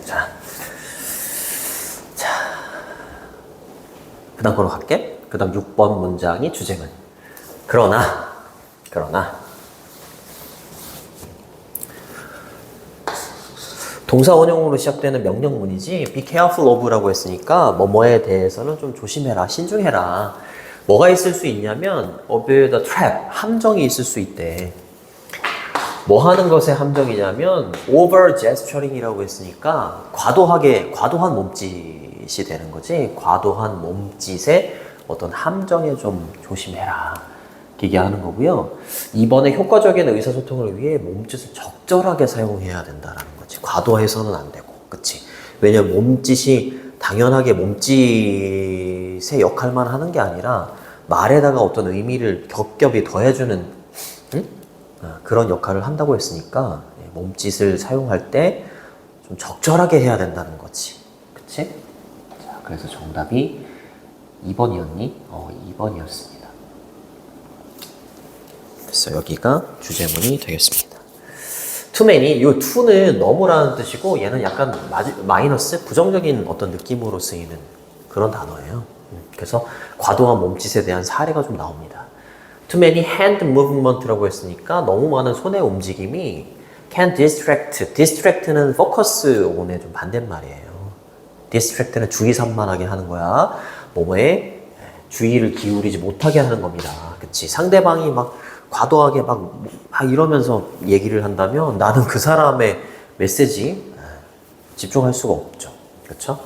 자, 그 다음 거로 갈게. 그 다음 6번 문장이 주제문. 그러나 동사 원형으로 시작되는 명령문이지 be careful of라고 했으니까 뭐뭐에 대해서는 좀 조심해라, 신중해라. 뭐가 있을 수 있냐면 avoid the trap, 함정이 있을 수 있대. 뭐 하는 것에 함정이냐면 over gesturing이라고 했으니까 과도한 몸짓이 되는 거지. 과도한 몸짓에 어떤 함정에 좀 조심해라. 얘기하는 거고요. 이번에 효과적인 의사소통을 위해 몸짓을 적절하게 사용해야 된다라는 거지. 과도해서는 안 되고, 그치? 왜냐면 몸짓이 당연하게 몸짓의 역할만 하는 게 아니라 말에다가 어떤 의미를 겹겹이 더해주는 그런 역할을 한다고 했으니까 몸짓을 사용할 때 좀 적절하게 해야 된다는 거지. 그치? 자, 그래서 정답이 2번이었니? 2번이었습니다. 그래서 여기가 주제문이 되겠습니다. too many, 이 to는 너무라는 뜻이고 얘는 약간 마이너스, 부정적인 어떤 느낌으로 쓰이는 그런 단어예요. 그래서 과도한 몸짓에 대한 사례가 좀 나옵니다. too many hand movement라고 했으니까 너무 많은 손의 움직임이 can distract. distract는 focus on의 좀 반대말이에요. distract는 주의 산만하게 하는 거야. 뭐뭐에 주의를 기울이지 못하게 하는 겁니다. 그치? 상대방이 막 과도하게 막 이러면서 얘기를 한다면 나는 그 사람의 메시지 집중할 수가 없죠. 그렇죠?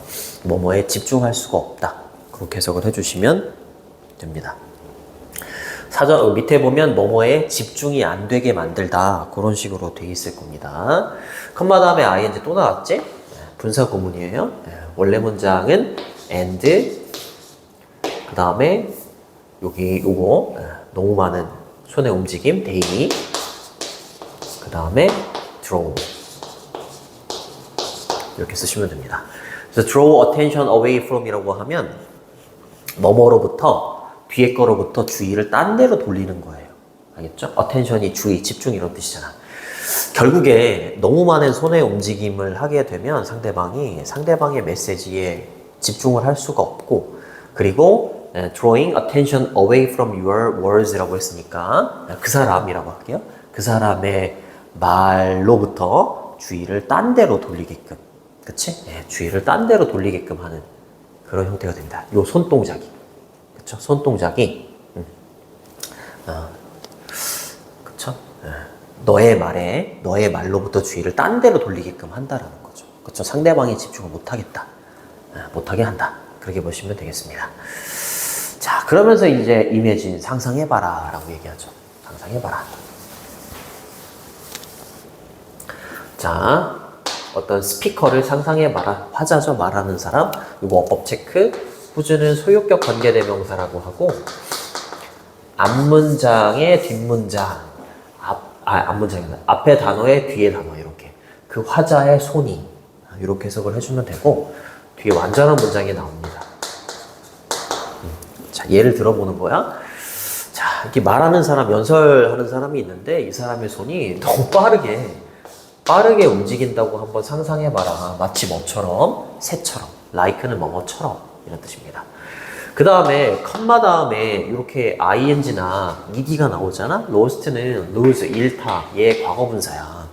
뭐뭐에 집중할 수가 없다. 그렇게 해석을 해주시면 됩니다. 사전 밑에 보면 뭐뭐에 집중이 안 되게 만들다 그런 식으로 돼 있을 겁니다. 컴마 다음에 ing 또 나왔지? 분사 구문이에요. 원래 문장은 and 그 다음에 여기 요거 너무 많은 손의 움직임 daily 그 다음에 draw 이렇게 쓰시면 됩니다. 그래서 draw attention away from 이라고 하면 뭐뭐로부터 뒤에 거로부터 주의를 딴 데로 돌리는 거예요. 알겠죠? attention이 주의, 집중 이런 뜻이잖아. 결국에 너무 많은 손의 움직임을 하게 되면 상대방의 메시지에 집중을 할 수가 없고 그리고 drawing attention away from your words라고 했으니까 그 사람이라고 할게요. 그 사람의 말로부터 주의를 딴 데로 돌리게끔 그치? 주의를 딴 데로 돌리게끔 하는 그런 형태가 됩니다. 요 손동작이 그쵸? 손동작이 그쵸? 너의 말로부터 주의를 딴 데로 돌리게끔 한다라는 거죠. 그쵸? 상대방이 집중을 못하겠다. 못하게 한다. 그렇게 보시면 되겠습니다. 자, 그러면서 이제 imagine, 상상해봐라 라고 얘기하죠. 상상해봐라. 자, 어떤 스피커를 상상해봐라. 화자죠. 말하는 사람. 이거 어법 체크. who's는 소유격 관계대명사라고 하고 앞문장의 뒷문장 앞문장이다. 앞에 단어에 뒤에 단어 이렇게 그 화자의 손이 이렇게 해석을 해주면 되고 뒤에 완전한 문장이 나옵니다. 자, 예를 들어보는 거야. 자, 이렇게 말하는 사람, 연설하는 사람이 있는데 이 사람의 손이 너무 빠르게 움직인다고 한번 상상해봐라. 마치 뭐처럼? 새처럼. like는 뭐뭐처럼. 이런 뜻입니다. 그 다음에 컴마 다음에 이렇게 ing나 ed가 나오잖아. lost는 lose, 잃다. 얘 과거분사야.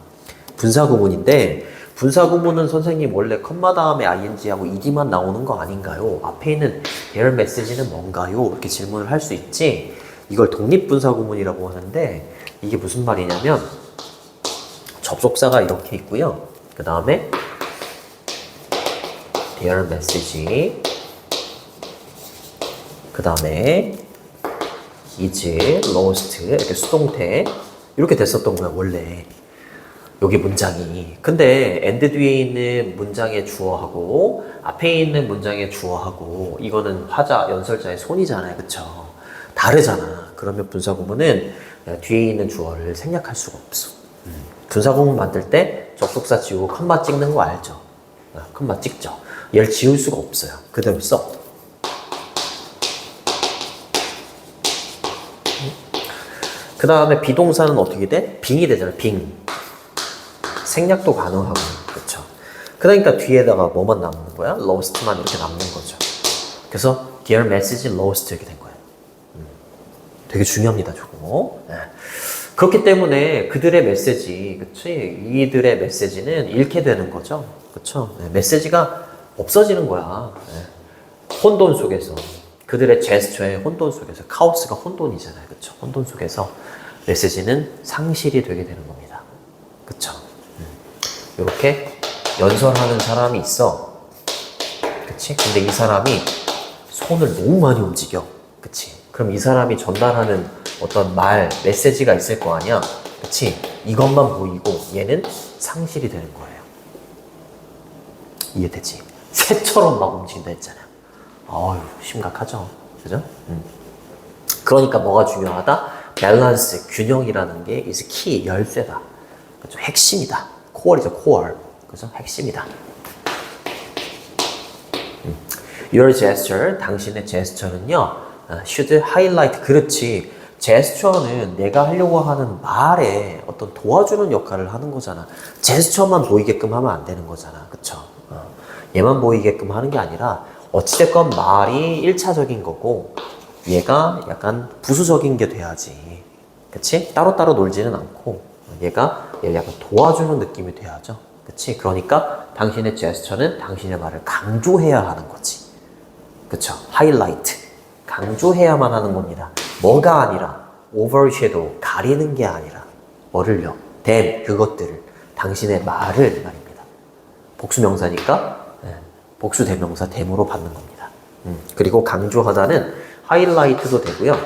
분사구문인데 분사구문은 선생님 원래 컴마 다음에 ing하고 ed만 나오는 거 아닌가요? 앞에 있는 their message는 뭔가요? 이렇게 질문을 할 수 있지. 이걸 독립분사구문이라고 하는데 이게 무슨 말이냐면 접속사가 이렇게 있고요. 그 다음에 their message 그 다음에 is, lost 이렇게 수동태 이렇게 됐었던 거야 원래 여기 문장이. 근데 and 뒤에 있는 문장의 주어하고 앞에 있는 문장의 주어하고 이거는 화자, 연설자의 손이잖아요. 그쵸? 다르잖아. 그러면 분사구문은 뒤에 있는 주어를 생략할 수가 없어. 분사구문 만들 때 접속사 지우고 컴마 찍는 거 알죠? 컴마 찍죠. 얘를 지울 수가 없어요. 그대로 써. 그 다음에 비동사는 어떻게 돼? 빙이 되잖아. 빙. 생략도 가능하고. 그쵸? 그러니까 뒤에다가 뭐만 남는 거야? lost만 이렇게 남는 거죠. 그래서 their message lost 이렇게 된 거예요. 되게 중요합니다, 저거. 네. 그렇기 때문에 그들의 메시지, 그치? 이들의 메시지는 잃게 되는 거죠. 그쵸? 네. 메시지가 없어지는 거야. 네. 혼돈 속에서. 그들의 제스처의 혼돈 속에서. 카오스가 혼돈이잖아요. 그쵸? 혼돈 속에서 메시지는 상실이 되게 되는 겁니다. 그쵸? 이렇게 연설하는 사람이 있어. 그치? 근데 이 사람이 손을 너무 많이 움직여. 그치? 그럼 이 사람이 전달하는 어떤 말, 메시지가 있을 거 아니야? 그치? 이것만 보이고 얘는 상실이 되는 거예요. 이해되지? 새처럼 막 움직인다 했잖아. 어휴, 심각하죠? 그죠? 그러니까 뭐가 중요하다? 밸런스, 균형이라는 게 is key, 열쇠다. 그죠? 핵심이다. 코어이죠, 코어. 그죠? 핵심이다. Your gesture, 당신의 제스처는요, should highlight, 그렇지. 제스처는 내가 하려고 하는 말에 어떤 도와주는 역할을 하는 거잖아. 제스처만 보이게끔 하면 안 되는 거잖아. 그쵸? 얘만 보이게끔 하는 게 아니라, 어찌됐건 말이 1차적인 거고, 얘가 약간 부수적인 게 돼야지. 그치? 따로따로 놀지는 않고, 얘를 약간 도와주는 느낌이 돼야죠. 그치? 그러니까 당신의 제스처는 당신의 말을 강조해야 하는 거지. 그쵸? 하이라이트. 강조해야만 하는 겁니다. 뭐가 아니라, overshadow, 가리는 게 아니라, 뭐를요? 그것들을, 당신의 말을 말입니다. 복수명사니까, 복수 대명사 댐으로 받는 겁니다. 그리고 강조하다는 하이라이트도 되고요.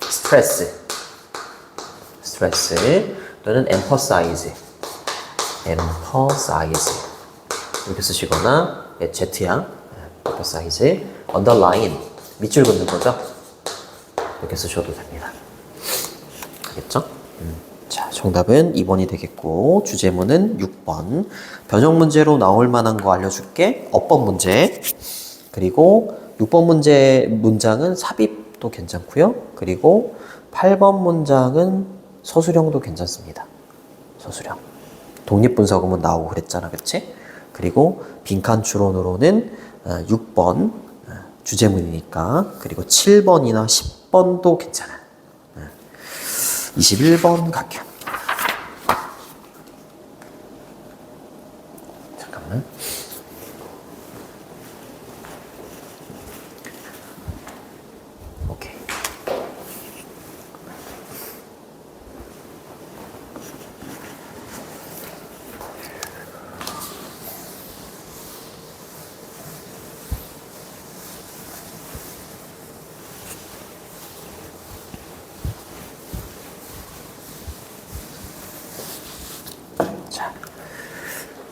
스트레스 또는 emphasize 이렇게 쓰시거나 Z야 emphasize, underline 밑줄 긋는 거죠. 이렇게 쓰셔도 됩니다. 알겠죠? 자, 정답은 2번이 되겠고 주제문은 6번. 변형 문제로 나올 만한 거 알려줄게. 어법 문제. 그리고 6번 문장은 삽입도 괜찮고요. 그리고 8번 문장은 서술형도 괜찮습니다. 서술형. 독립분사구문 나오고 그랬잖아, 그치? 그리고 빈칸 추론으로는 6번 주제문이니까. 그리고 7번이나 10번도 괜찮아. 21번 갈게요. 잠깐만. 오케이.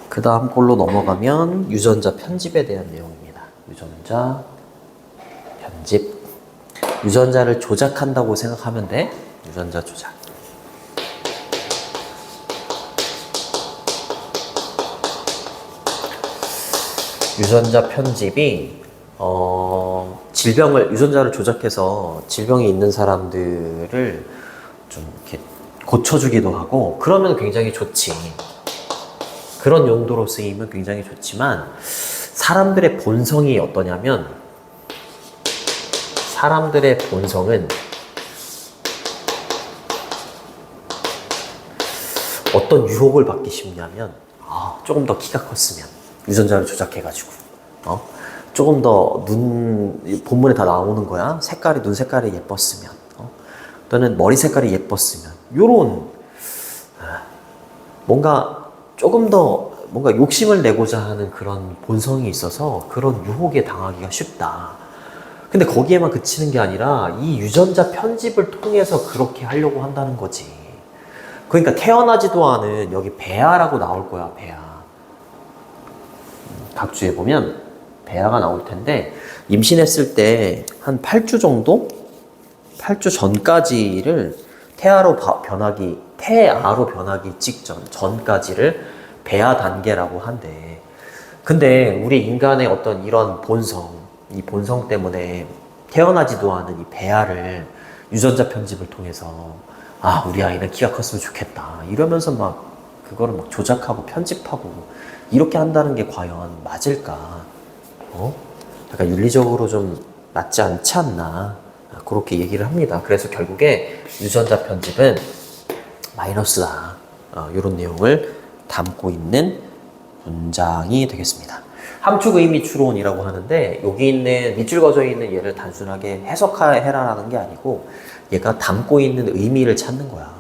그 다음 걸로 넘어가면 유전자 편집에 대한 내용입니다. 유전자 편집. 유전자를 조작한다고 생각하면 돼. 유전자 조작. 유전자 편집이 유전자를 조작해서 질병이 있는 사람들을 좀 이렇게 고쳐주기도 하고 그러면 굉장히 좋지. 그런 용도로 쓰이면 굉장히 좋지만 사람들의 본성이 어떠냐면 사람들의 본성은 어떤 유혹을 받기 쉽냐면 조금 더 키가 컸으면 유전자를 조작해가지고 조금 더 본문에 다 나오는 거야. 눈 색깔이 예뻤으면 또는 머리 색깔이 예뻤으면 요런 조금 더 뭔가 욕심을 내고자 하는 그런 본성이 있어서 그런 유혹에 당하기가 쉽다. 근데 거기에만 그치는 게 아니라 이 유전자 편집을 통해서 그렇게 하려고 한다는 거지. 그러니까 태어나지도 않은 여기 배아라고 나올 거야, 배아. 각주에 보면 배아가 나올 텐데 임신했을 때 한 8주 정도? 8주 전까지를 태아로 변하기 전까지를 배아 단계라고 한대. 근데 우리 인간의 어떤 이런 이 본성 때문에 태어나지도 않은 이 배아를 유전자 편집을 통해서 우리 아이는 키가 컸으면 좋겠다. 이러면서 막 그거를 막 조작하고 편집하고 이렇게 한다는 게 과연 맞을까? 약간 윤리적으로 좀 맞지 않지 않나? 그렇게 얘기를 합니다. 그래서 결국에 유전자 편집은 마이너스다. 이런 내용을 담고 있는 문장이 되겠습니다. 함축 의미 추론이라고 하는데 여기 있는 밑줄 그어져 있는 얘를 단순하게 해석해라라는 게 아니고 얘가 담고 있는 의미를 찾는 거야.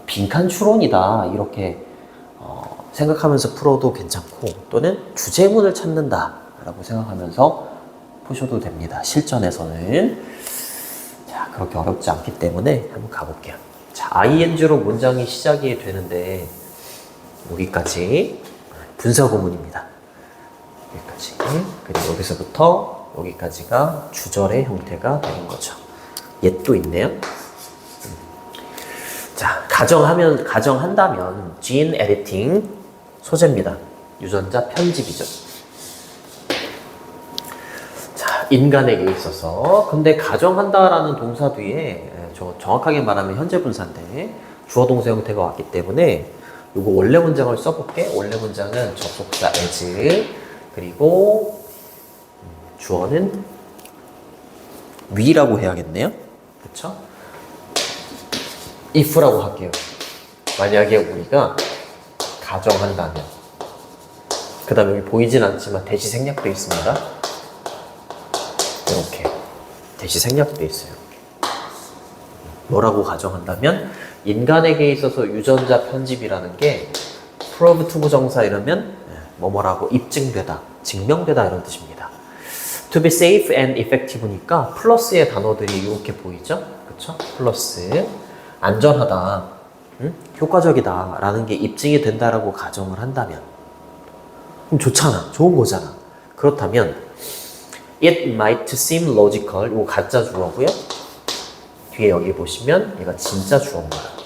빈칸 추론이다 이렇게 생각하면서 풀어도 괜찮고 또는 주제문을 찾는다 라고 생각하면서 푸셔도 됩니다. 실전에서는. 자, 그렇게 어렵지 않기 때문에 한번 가볼게요. 자, ing로 문장이 시작이 되는데 여기까지 분사구문입니다. 여기까지. 그리고 여기서부터 여기까지가 주절의 형태가 되는 거죠. 얘 또 있네요. 자, 가정한다면 gene editing 소재입니다. 유전자 편집이죠. 자, 인간에게 있어서 근데 가정한다라는 동사 뒤에 저 정확하게 말하면 현재 분사인데 주어 동사 형태가 왔기 때문에 요거 원래 문장을 써볼게. 원래 문장은 접속사 as 그리고 주어는 we라고 해야겠네요. 그쵸? if라고 할게요. 만약에 우리가 가정한다면 그 다음에 여기 보이진 않지만 대시 생략되어 있습니다. 이렇게 대시 뭐라고 있어요. 뭐라고 가정한다면 인간에게 있어서 유전자 편집이라는 게 prove to 부정사 이러면 뭐뭐라고 입증되다, 증명되다 이런 뜻입니다. to be safe and effective니까 플러스의 단어들이 이렇게 보이죠? 그쵸? 플러스 안전하다, 효과적이다 라는 게 입증이 된다라고 가정을 한다면 그럼 좋잖아, 좋은 거잖아. 그렇다면 it might seem logical, 이거 가짜 주어고요. 뒤에 여기 보시면 얘가 진짜 주어입니다.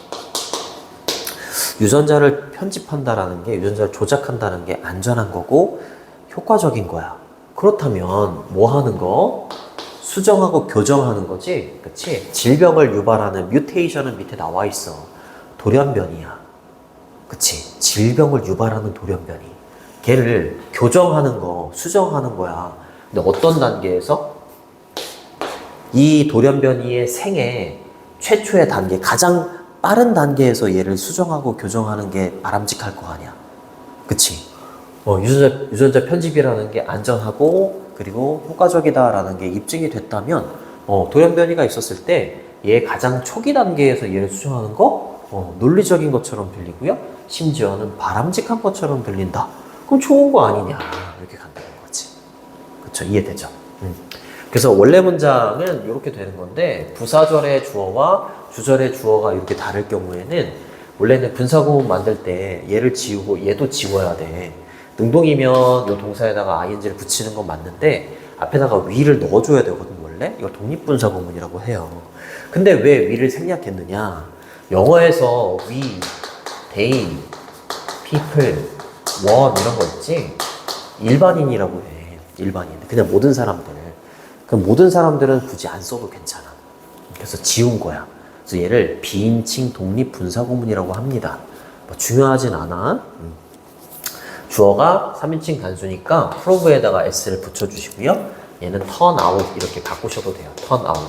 유전자를 편집한다라는 게, 유전자를 조작한다는 게 안전한 거고 효과적인 거야. 그렇다면 뭐 하는 거? 수정하고 교정하는 거지, 그치? 질병을 유발하는 뮤테이션은 밑에 나와 있어. 돌연변이야, 그치? 질병을 유발하는 돌연변이. 걔를 교정하는 거, 수정하는 거야. 근데 어떤 단계에서? 이 돌연변이의 생애 최초의 단계, 가장 빠른 단계에서 얘를 수정하고 교정하는 게 바람직할 거 아니야. 그치? 유전자 편집이라는 게 안전하고 그리고 효과적이다라는 게 입증이 됐다면 돌연변이가 있었을 때 얘 가장 초기 단계에서 얘를 수정하는 거 논리적인 것처럼 들리고요. 심지어는 바람직한 것처럼 들린다. 그럼 좋은 거 아니냐 이렇게 간다는 거지. 그쵸? 이해되죠? 그래서 원래 문장은 이렇게 되는 건데 부사절의 주어와 주절의 주어가 이렇게 다를 경우에는 원래는 분사구문 만들 때 얘를 지우고 얘도 지워야 돼. 능동이면 이 동사에다가 ing를 붙이는 건 맞는데 앞에다가 we를 넣어줘야 되거든 원래. 이걸 독립분사구문이라고 해요. 근데 왜 we를 생략했느냐? 영어에서 we, they, people, one 이런 거 있지? 일반인이라고 해. 일반인. 그냥 모든 사람들. 그럼 모든 사람들은 굳이 안 써도 괜찮아. 그래서 지운 거야. 그래서 얘를 비인칭 독립분사구문이라고 합니다. 뭐 중요하진 않아. 주어가 3인칭 단수니까 prove에다가 s를 붙여주시고요. 얘는 turn out 이렇게 바꾸셔도 돼요. turn out.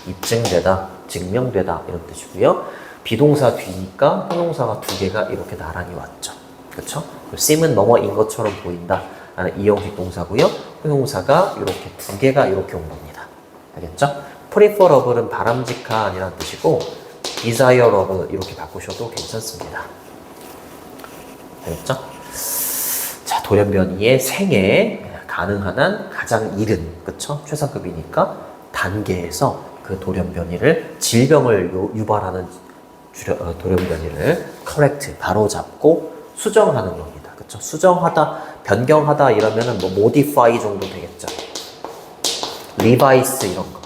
입증되다, 증명되다 이런 뜻이고요. 비동사 뒤니까 형용사가 두 개가 이렇게 나란히 왔죠. 그렇죠? seem은 뭐뭐인 것처럼 보인다 라는 이형식 동사고요. 형용사가 이렇게 두 개가 이렇게 온 겁니다. 알겠죠? preferable은 바람직한이라는 뜻이고 desirable 이렇게 바꾸셔도 괜찮습니다. 알겠죠? 자, 돌연변이의 생애 가능한 한 가장 이른, 그쵸? 최상급이니까 단계에서 그 돌연변이를 질병을 유발하는 돌연변이를 correct, 바로잡고 수정하는 겁니다. 그쵸? 수정하다, 변경하다 이러면은 뭐 modify 정도 되겠죠. revise 이런 거.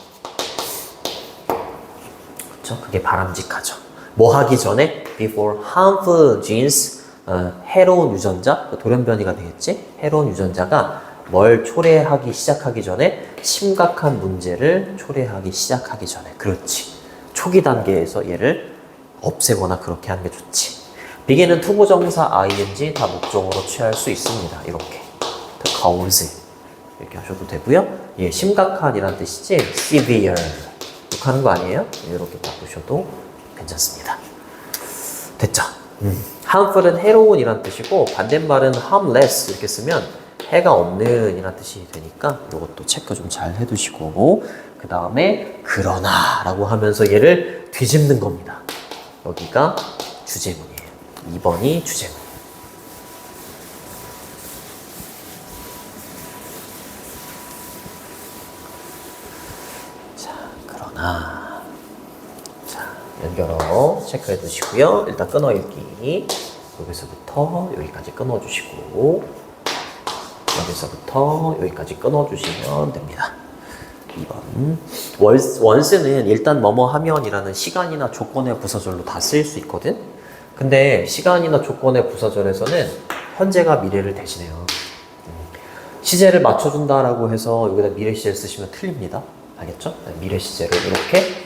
그쵸? 그게 바람직하죠. 뭐 하기 전에? before harmful genes, 해로운 유전자, 돌연변이가 되겠지? 해로운 유전자가 뭘 초래하기 시작하기 전에 심각한 문제를 초래하기 시작하기 전에. 그렇지. 초기 단계에서 얘를 없애거나 그렇게 하는 게 좋지. 비기는 투부정사 ing 다 목적으로 취할 수 있습니다. 이렇게 cause 이렇게 하셔도 되고요. 예, 심각한이란 뜻이지 severe 이렇게 하는 거 아니에요? 이렇게 바꾸셔도 괜찮습니다. 됐죠? harmful은 해로운이란 뜻이고 반대말은 harmless 이렇게 쓰면 해가 없는 이란 뜻이 되니까 이것도 체크 좀 잘 해두시고 그 다음에 그러나 라고 하면서 얘를 뒤집는 겁니다. 여기가 주제문이에요. 2번이 주제문. 자, 그러나 자, 연결어 체크해 두시고요. 일단 끊어 읽기 여기서부터 여기까지 끊어 주시고 여기서부터 여기까지 끊어 주시면 됩니다. 2번 once는 일단 뭐뭐 하면이라는 시간이나 조건의 부사절로 다 쓰일 수 있거든. 근데 시간이나 조건의 부사절에서는 현재가 미래를 대신해요. 시제를 맞춰준다라고 해서 여기다 미래 시제를 쓰시면 틀립니다. 알겠죠? 미래 시제를 이렇게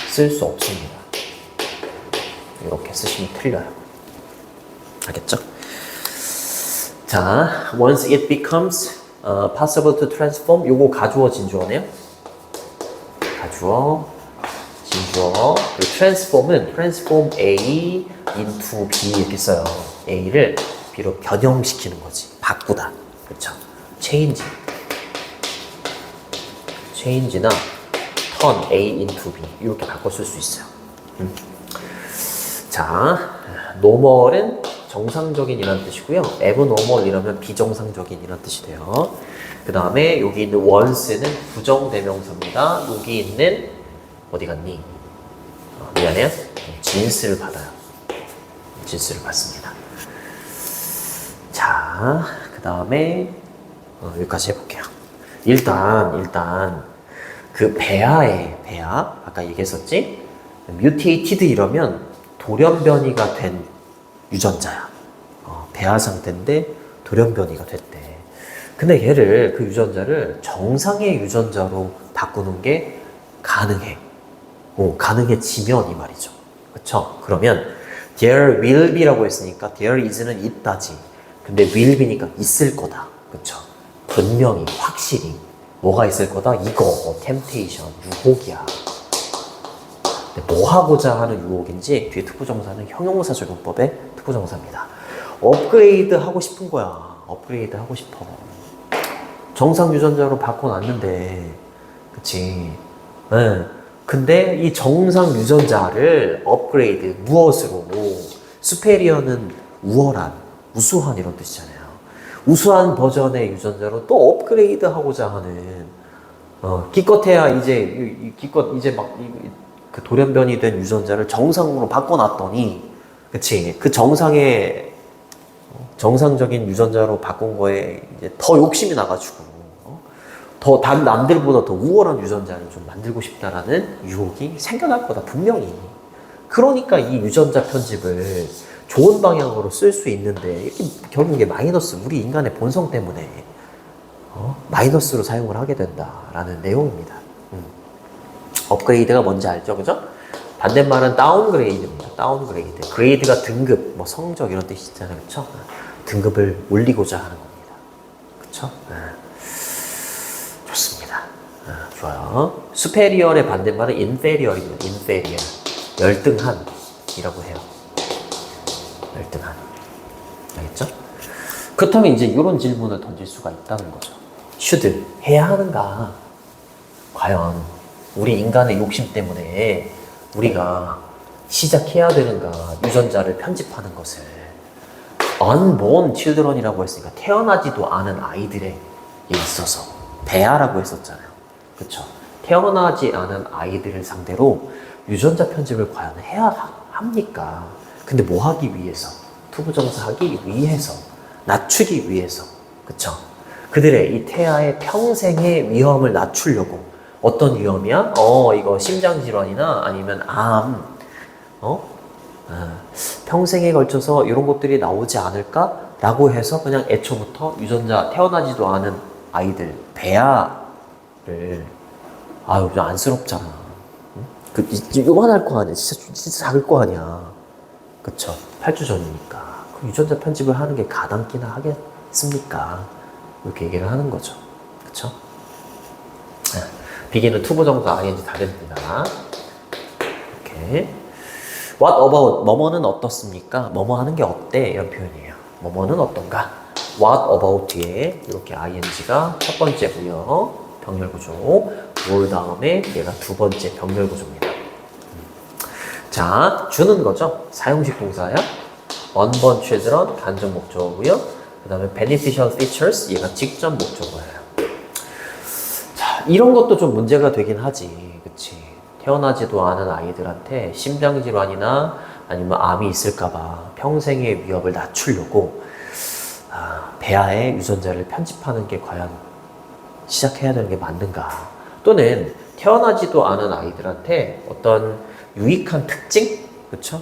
쓸 수 없습니다. 이렇게 쓰시면 틀려요. 알겠죠? 자, once it becomes possible to transform 요거 가주어 진주어네요. 가주어 진주어 그리고 transform은 transform A into B 이렇게 써요. A를 B로 변형시키는 거지. 바꾸다. 그렇죠? change나 turn A into B 이렇게 바꿔 쓸 수 있어요. 자, normal은 정상적인 이란 뜻이고요. abnormal 이라면 비정상적인 이란 뜻이 돼요. 그 다음에 여기 있는 once는 부정대명사입니다. 여기 있는 어디 갔니? 미안해요. 진스를 받아요. 진스를 받습니다. 자, 그 다음에 여기까지 해볼게요. 일단 그 배아 아까 얘기했었지? mutated 이러면 돌연변이가 된 유전자야. 배아 상태인데 돌연변이가 됐대. 근데 얘를 그 유전자를 정상의 유전자로 바꾸는 게 가능해. 가능해지면 이 말이죠. 그쵸? 그러면 there will be라고 했으니까 there is는 있다지. 근데 will be니까 있을 거다. 그쵸? 분명히 확실히 뭐가 있을 거다? 이거 temptation 유혹이야. 근데 뭐 하고자 하는 유혹인지 뒤에 특부정사는 형용사 적용법의 특부정사입니다. 업그레이드 하고 싶은 거야. 업그레이드 하고 싶어. 정상 유전자로 바꿔놨는데, 그치? 네. 근데 이 정상 유전자를 업그레이드, 무엇으로? 수페리어는 우월한, 우수한 이런 뜻이잖아요. 우수한 버전의 유전자로 또 업그레이드 하고자 하는, 기껏해야 이제 막, 그 돌연변이 된 유전자를 정상으로 바꿔놨더니, 그치? 그 정상적인 유전자로 바꾼 거에 이제 더 욕심이 나가지고, 더 다른 남들보다 더 우월한 유전자를 좀 만들고 싶다라는 유혹이 생겨날 거다, 분명히. 그러니까 이 유전자 편집을 좋은 방향으로 쓸 수 있는데, 이렇게 결국에 마이너스, 우리 인간의 본성 때문에, 마이너스로 사용을 하게 된다라는 내용입니다. 업그레이드가 뭔지 알죠? 그죠? 반대말은 다운그레이드입니다. 다운그레이드. 그레이드가 등급, 뭐 성적 이런 뜻이 있잖아요. 그쵸? 등급을 올리고자 하는 겁니다. 그쵸? 좋습니다. 좋아요. superior의 반대말은 inferior입니다. inferior. 열등한이라고 해요. 열등한. 알겠죠? 그렇다면 이제 이런 질문을 던질 수가 있다는 거죠. should 해야 하는가? 과연 우리 인간의 욕심 때문에 우리가 시작해야 되는가? 유전자를 편집하는 것을. unborn children이라고 했으니까 태어나지도 않은 아이들에 있어서 배아라고 했었잖아요. 그쵸? 태어나지 않은 아이들을 상대로 유전자 편집을 과연 해야 합니까? 근데 뭐 하기 위해서? 투부정사 하기 위해서, 낮추기 위해서. 그쵸? 그들의 이 태아의 평생의 위험을 낮추려고. 어떤 위험이야? 이거 심장질환이나 아니면 암, 평생에 걸쳐서 이런 것들이 나오지 않을까? 라고 해서 그냥 애초부터 유전자 태어나지도 않은 아이들, 배아를, 좀 안쓰럽잖아. 요만할 거 아니야. 진짜 작을 거 아니야. 그쵸? 8주 전이니까. 그럼 유전자 편집을 하는 게 가당키나 하겠습니까? 이렇게 얘기를 하는 거죠. 그쵸? begin 투부정사 ing 다 됩니다. 이렇게. What about, 뭐뭐는 어떻습니까? 뭐뭐 하는 게 어때? 이런 표현이에요. 뭐뭐는 어떤가? What about 뒤에 이렇게 ing가 첫 번째고요. 병렬 구조. 뭘 다음에 얘가 두 번째 병렬 구조입니다. 자, 주는 거죠. 사용식 동사야. 원본 children 간접 목적어고요. 그 다음에 beneficial features 얘가 직접 목적어예요. 자, 이런 것도 좀 문제가 되긴 하지. 그치? 태어나지도 않은 아이들한테 심장질환이나 아니면 암이 있을까봐 평생의 위협을 낮추려고 배아의 유전자를 편집하는 게 과연 시작해야 되는 게 맞는가? 또는 태어나지도 않은 아이들한테 어떤 유익한 특징? 그쵸?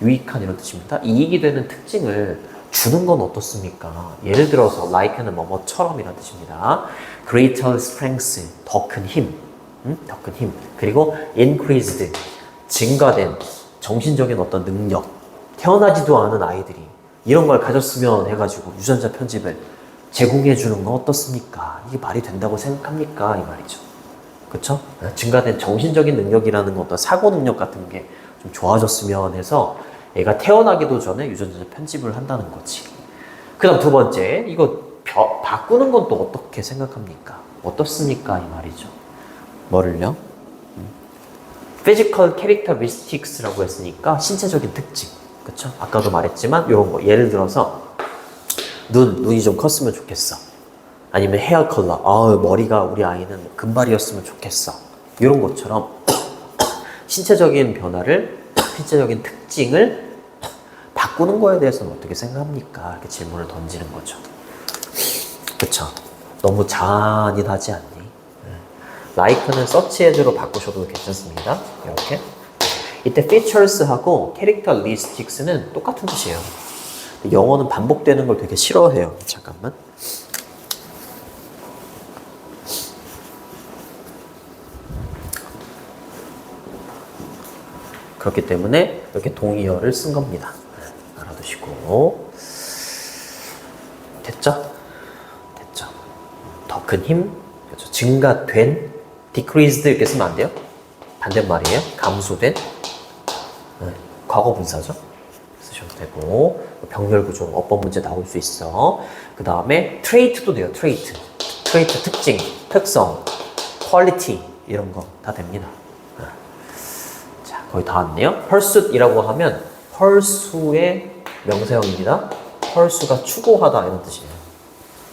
유익한 이런 뜻입니다. 이익이 되는 특징을 주는 건 어떻습니까? 예를 들어서 like는 뭐뭐처럼 이런 뜻입니다. greater strength, 더 큰 힘. 더 큰 힘. 그리고 increased, 증가된 정신적인 어떤 능력. 태어나지도 않은 아이들이 이런 걸 가졌으면 해가지고 유전자 편집을 제공해 주는 건 어떻습니까? 이게 말이 된다고 생각합니까? 이 말이죠. 그쵸? 증가된 정신적인 능력이라는 어떤 사고 능력 같은 게 좀 좋아졌으면 해서 애가 태어나기도 전에 유전자 편집을 한다는 거지. 그 다음 두 번째, 이거 바꾸는 건 또 어떻게 생각합니까? 어떻습니까? 이 말이죠. 뭐를요? Physical characteristics라고 했으니까 신체적인 특징. 그쵸? 아까도 말했지만 이런 거. 예를 들어서 눈이 좀 컸으면 좋겠어. 아니면 헤어 컬러. 머리가 우리 아이는 금발이었으면 좋겠어. 이런 것처럼 신체적인 변화를, 신체적인 특징을 바꾸는 거에 대해서는 어떻게 생각합니까? 이렇게 질문을 던지는 거죠. 그쵸? 너무 잔인하지 않니? like는 search as로 바꾸셔도 괜찮습니다. 이렇게. 이때 features하고 characteristics는 똑같은 뜻이에요. 영어는 반복되는 걸 되게 싫어해요. 잠깐만. 그렇기 때문에 이렇게 동의어를 쓴 겁니다. 알아두시고. 됐죠? 됐죠. 더 큰 힘, 그렇죠. 증가된, decreased 이렇게 쓰면 안 돼요? 반대말이에요. 감소된, 과거 분사죠. 쓰셔도 되고. 병렬 구조, 어법 문제 나올 수 있어. 그 다음에 trait도 돼요. trait 특징, 특성, quality 이런 거 다 됩니다. 자, 거의 다 왔네요. pursuit이라고 하면 pursue의 명사형입니다. pursue가 추구하다 이런 뜻이에요.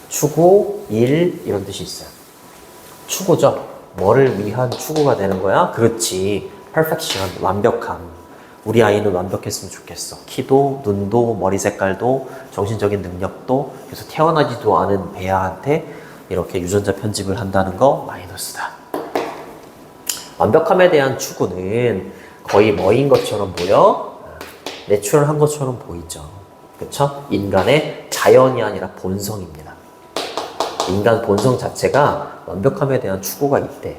추구, 일 이런 뜻이 있어요. 추구죠. 뭐를 위한 추구가 되는 거야? 그렇지. perfection, 완벽함. 우리 아이는 완벽했으면 좋겠어. 키도, 눈도, 머리 색깔도, 정신적인 능력도. 그래서 태어나지도 않은 배아한테 이렇게 유전자 편집을 한다는 거 마이너스다. 완벽함에 대한 추구는 거의 뭐인 것처럼 보여? 내추럴한 것처럼 보이죠. 그쵸? 인간의 자연이 아니라 본성입니다. 인간 본성 자체가 완벽함에 대한 추구가 있대.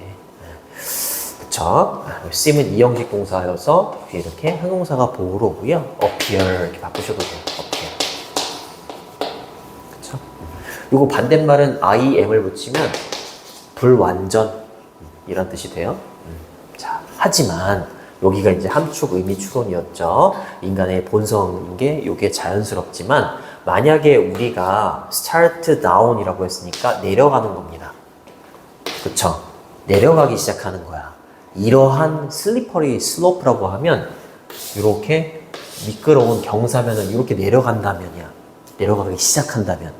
그쵸? 씀은 이형식 동사여서 뒤에 이렇게 형용사가 보호로 오고요. appear 이렇게 바꾸셔도 돼요. appear. 그쵸? 요거 반대말은 IM을 붙이면 불완전 이런 뜻이 돼요. 자, 하지만 여기가 이제 함축 의미 추론이었죠. 인간의 본성인 게 요게 자연스럽지만 만약에 우리가 start down이라고 했으니까 내려가는 겁니다. 그쵸? 내려가기 시작하는 거야. 이러한 슬리퍼리 슬로프라고 하면 이렇게 미끄러운 경사면은 이렇게 내려간다면이야. 내려가기 시작한다면.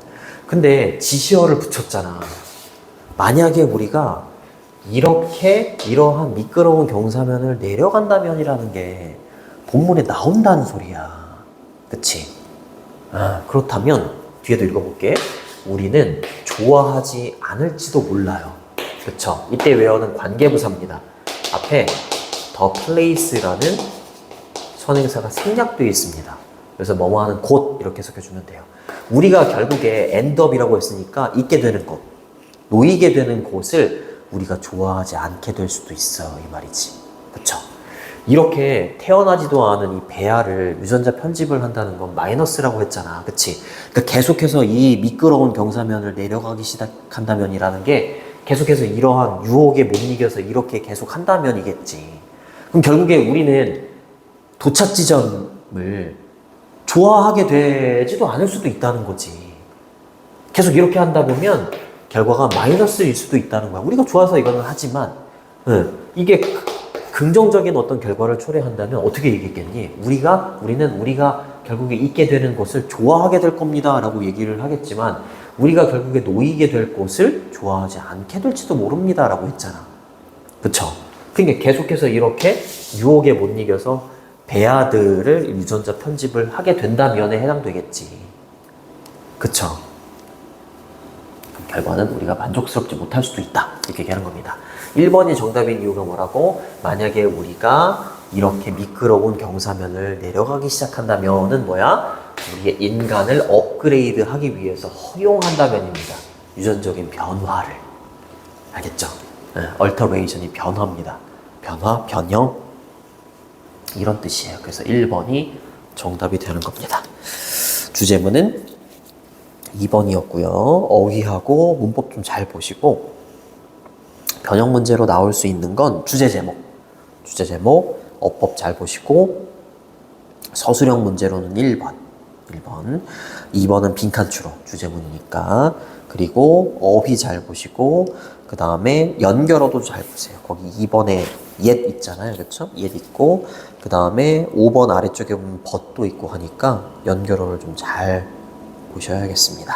근데 지시어를 붙였잖아. 만약에 우리가 이렇게 이러한 미끄러운 경사면을 내려간다면이라는 게 본문에 나온다는 소리야. 그치? 그렇다면 뒤에도 읽어볼게. 우리는 좋아하지 않을지도 몰라요. 그쵸? 이때 외어는 관계부사입니다. 앞에 the place라는 선행사가 생략되어 있습니다. 그래서 뭐뭐하는 곳 이렇게 해석해주면 돼요. 우리가 결국에 end up이라고 했으니까 있게 되는 곳, 놓이게 되는 곳을 우리가 좋아하지 않게 될 수도 있어 이 말이지. 그쵸? 이렇게 태어나지도 않은 이 배아를 유전자 편집을 한다는 건 마이너스라고 했잖아. 그치? 그러니까 계속해서 이 미끄러운 경사면을 내려가기 시작한다면이라는 게 계속해서 이러한 유혹에 못 이겨서 이렇게 계속 한다면이겠지. 그럼 결국에 우리는 도착 지점을 좋아하게 되지도 않을 수도 있다는 거지. 계속 이렇게 한다 보면 결과가 마이너스일 수도 있다는 거야. 우리가 좋아서 이거는 하지만 이게 긍정적인 어떤 결과를 초래한다면 어떻게 이기겠니? 우리는 우리가 결국에 있게 되는 것을 좋아하게 될 겁니다 라고 얘기를 하겠지만 우리가 결국에 놓이게 될 것을 좋아하지 않게 될지도 모릅니다 라고 했잖아. 그쵸? 그러니까 계속해서 이렇게 유혹에 못 이겨서 배아들을 유전자 편집을 하게 된다면에 해당되겠지. 그쵸? 결과는 우리가 만족스럽지 못할 수도 있다. 이렇게 얘기하는 겁니다. 1번이 정답인 이유가 뭐라고? 만약에 우리가 이렇게 미끄러운 경사면을 내려가기 시작한다면은 뭐야? 우리의 인간을 업그레이드 하기 위해서 허용한다면입니다. 유전적인 변화를. 알겠죠? 얼터레이션이 변화입니다. 변화, 변형. 이런 뜻이에요. 그래서 1번이 정답이 되는 겁니다. 주제문은 2번이었고요. 어휘하고 문법 좀 잘 보시고 변형 문제로 나올 수 있는 건 주제 제목, 어법 잘 보시고 서술형 문제로는 1번, 2번은 빈칸 추론 주제문이니까 그리고 어휘 잘 보시고 그 다음에 연결어도 잘 보세요. 거기 2번에 옛 있잖아요. 그렇죠? 옛 있고 그 다음에 5번 아래쪽에 보면 벗도 있고 하니까 연결어를 좀 잘 보셔야겠습니다.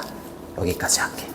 여기까지 할게.